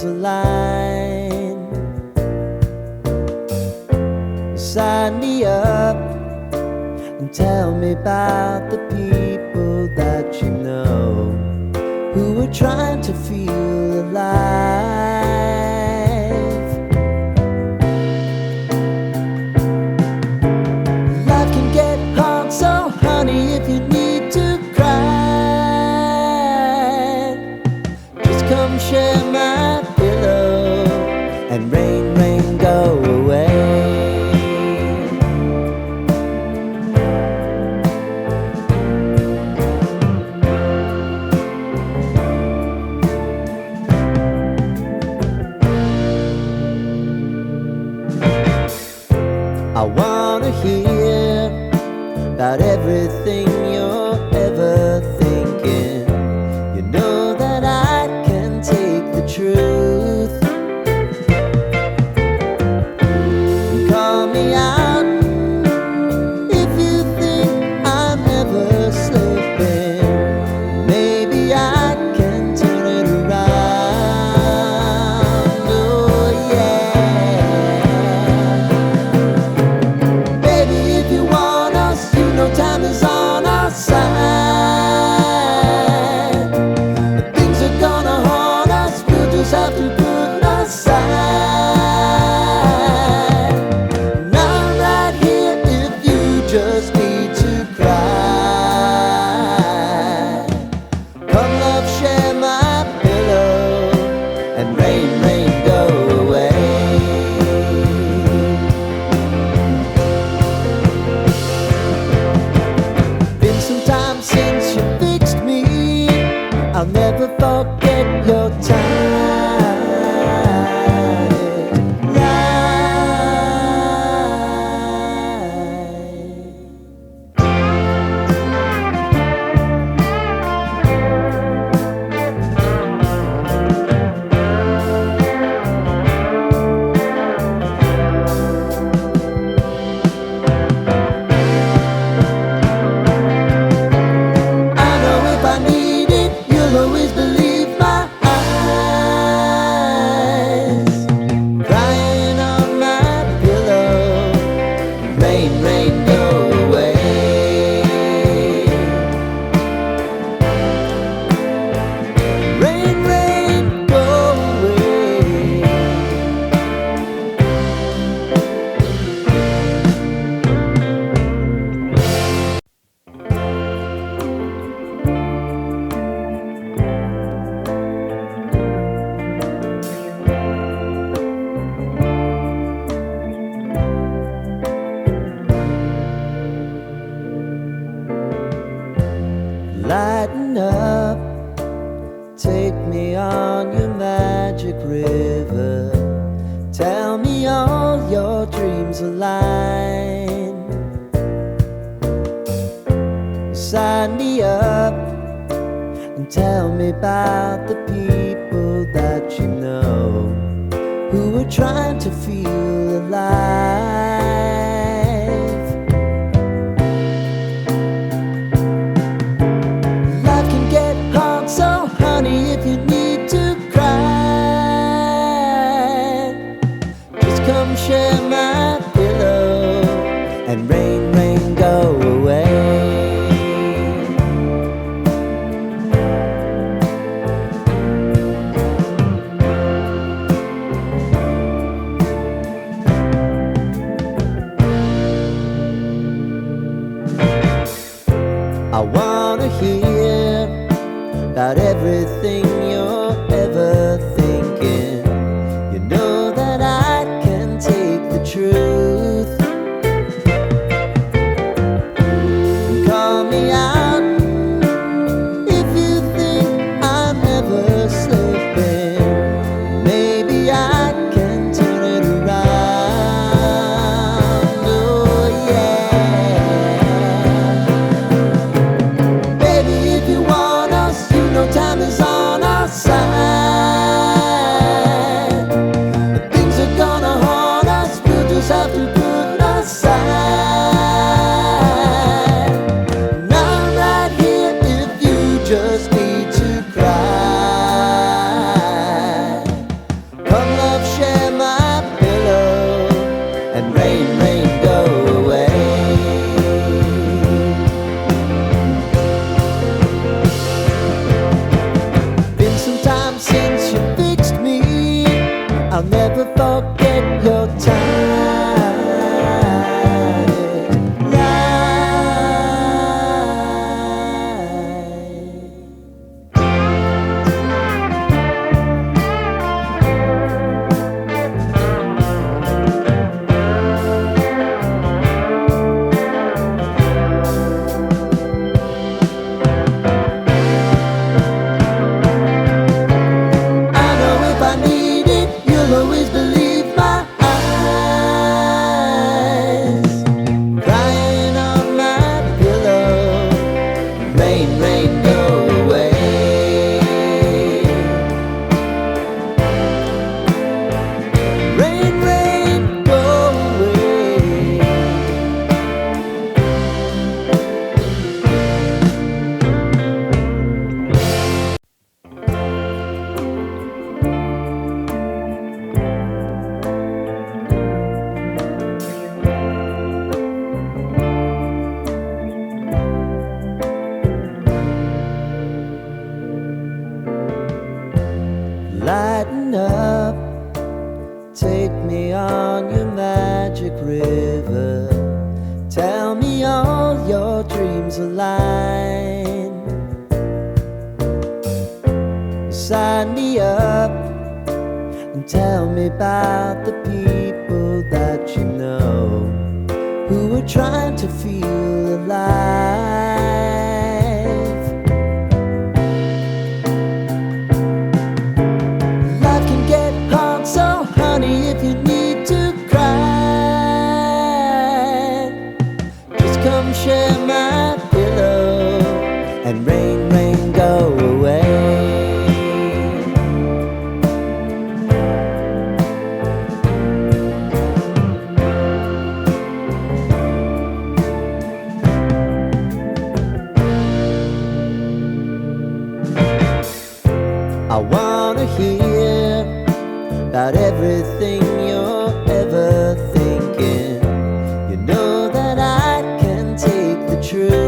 dreams align. Sign me up and tell me about the people that you know who are trying to feel alive. Life can get hard, so honey, if you need to cry, just come share my pillow and rain, rain, go away. I wanna hear about everything you're ever thinking. You know that I can take the truth. Call me out if you think I'm ever slipping. Maybe I can turn it around. Oh yeah. Time is on our side. Things are gonna haunt us, we'll just have to put aside. And I'm right here if you just need to cry. Come love, share my pillow and rain, rain, go away. Since you fixed me, I'll never forget your lighten up, take me on your magic river. Tell me all your dreams align. Sign me up and tell me about the people that you know who are trying to feel alive. So honey, if you need to cry, just come share my pillow and rain, rain, go away. I wanna hear about everything you're ever thinking. You know that I can take the truth. Call me out if you think I'm ever slipping. Maybe I can turn it around. Oh yeah. Baby, if you want us, you know time is on our side. Things are gonna haunt us, we'll just have to and rain, rain, go away. Been some time since you fixed me, I'll never forget your time. Lighten up, take me on your magic river. Tell me all your dreams align. Sign me up and tell me about the people that you know who are trying to feel alive. Life can get hard, so honey, if you need to cry, just come share my pillow and rain, rain, go away. I wanna hear about everything you're ever thinking. You know that I can take the truth.